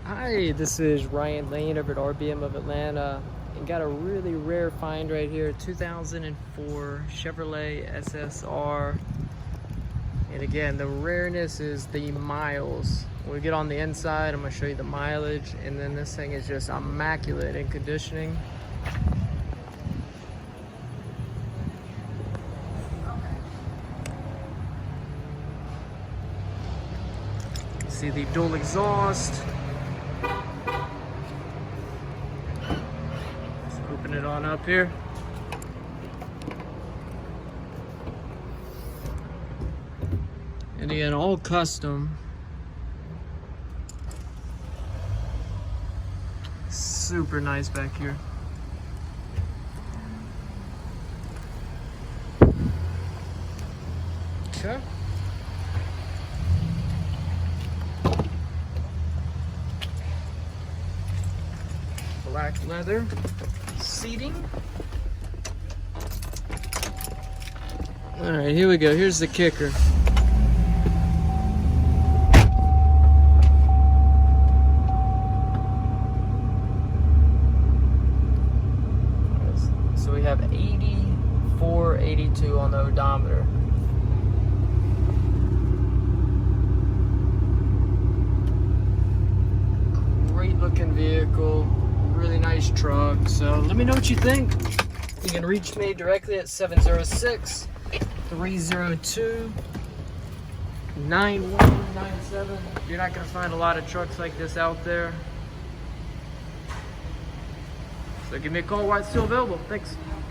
Hi, this is Ryan Lane over at RBM of Atlanta, and got a really rare find right here. 2004 Chevrolet SSR. And again, the rareness is the miles. When we get on the inside, I'm going to show you the mileage, and then this thing is just immaculate in conditioning. See the dual exhaust. Let's open it on up here. And again, all custom. Super nice back here. Okay. Black leather seating. All right, here we go. Here's the kicker. So we have 84, 82 on the odometer. Great looking vehicle. Really nice truck. So let me know what you think. You can reach me directly at 706-302-9197. You're not going to find a lot of trucks like this out there. So give me a call while it's still available. Thanks.